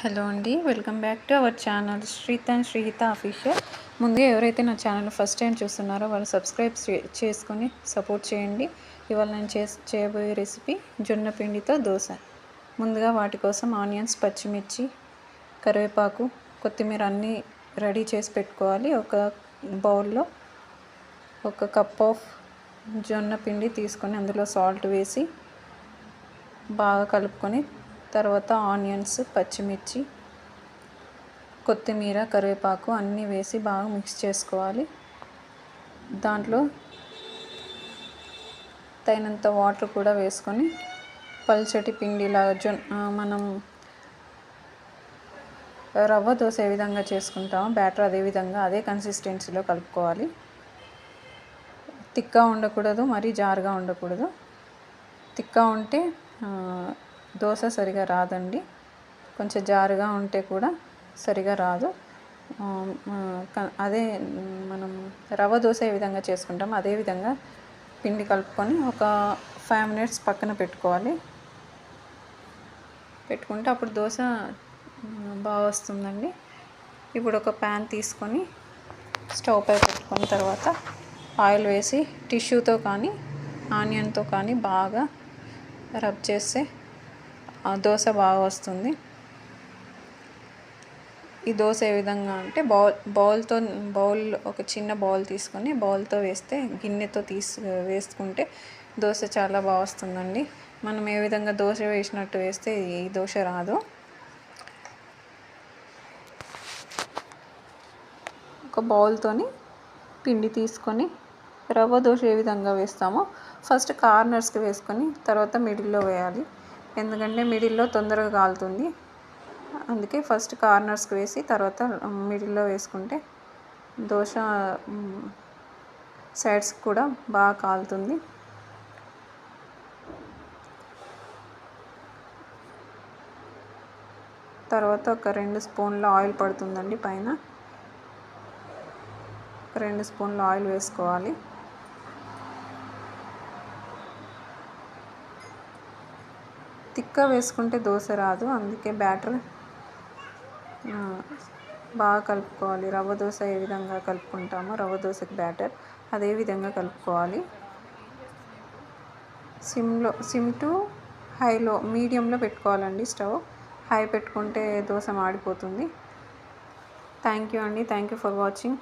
Hello అండి, welcome back to our channel Shreeth and Srihitha official. ముందుగా ఎవరైతే నా ఛానల్ ఫస్ట్ టైం చూస్తున్నారో వాళ్ళు సబ్స్క్రైబ్ చేసుకొని సపోర్ట్ చేయండి. ఇవాళ నేను చేయబోయే రెసిపీ జొన్న పిండితో దోశ. ముందుగా వాటి కోసం ఆనియన్స్, పచ్చిమిర్చి, కరివేపాకు, కొత్తిమీర అన్నీ రెడీ చేసి పెట్టుకోవాలి. ఒక బౌల్లో 1 కప్ ఆఫ్ జొన్న పిండి తీసుకొని అందులో సాల్ట్ వేసి బాగా కలుపుకొని తర్వాత ఆనియన్స్, పచ్చిమిర్చి, కొత్తిమీర, కరివేపాకు అన్నీ వేసి బాగా మిక్స్ చేసుకోవాలి. దాంట్లో తగినంత వాటర్ కూడా వేసుకొని పల్చటి పిండిలాగా మనం రవ్వ దోశ ఏ విధంగా చేసుకుంటామో బ్యాటర్ అదే కన్సిస్టెన్సీలో కలుపుకోవాలి. తిక్గా ఉండకూడదు, మరీ జారుగా ఉండకూడదు. తిక్గా ఉంటే దోశ సరిగా రాదండి. కొంచెం జారుగా ఉంటే కూడా సరిగా రాదు. అదే మనం రవ్వ దోశ ఏ విధంగా చేసుకుంటామో అదే విధంగా పిండి కలుపుకొని ఒక 5 మినిట్స్ పక్కన పెట్టుకోవాలి. పెట్టుకుంటే అప్పుడు దోశ బాగా వస్తుందండి. ఇప్పుడు ఒక ప్యాన్ తీసుకొని స్టవ్ పై పెట్టుకున్న తర్వాత ఆయిల్ వేసి టిష్యూతో కానీ ఆనియన్తో కానీ బాగా రబ్ చేస్తే దోశ బాగా వస్తుంది. ఈ దోశ ఏ విధంగా అంటే బౌల్ ఒక చిన్న బౌల్ తీసుకొని బౌల్తో వేస్తే గిన్నెతో వేసుకుంటే దోశ చాలా బాగా వస్తుందండి. మనం ఏ విధంగా దోశ వేసినట్టు వేస్తే ఈ దోశ రాదు. ఒక బౌల్తోని పిండి తీసుకొని రవ్వ దోశ ఏ విధంగా వేస్తామో ఫస్ట్ కార్నర్స్కి వేసుకొని తర్వాత మిడిల్లో వేయాలి. ఎందుకంటే మిడిల్లో తొందరగా కాలుతుంది. అందుకే ఫస్ట్ కార్నర్స్కి వేసి తర్వాత మిడిల్లో వేసుకుంటే దోశ సైడ్స్ కూడా బాగా కాలుతుంది. తర్వాత ఒక 2 స్పూన్ల ఆయిల్ పడుతుందండి. పైన 2 స్పూన్ల ఆయిల్ వేసుకోవాలి. తిక్గా వేసుకుంటే దోశ రాదు. అందుకే బ్యాటర్ బాగా కలుపుకోవాలి. రవ్వ దోశ ఏ విధంగా కలుపుకుంటామో రవ్వ దోశకి బ్యాటర్ అదే విధంగా కలుపుకోవాలి. సిమ్ టు హైలో మీడియంలో పెట్టుకోవాలండి. స్టవ్ హై పెట్టుకుంటే దోశ మాడిపోతుంది. థ్యాంక్ యూ అండి. Thank you for watching.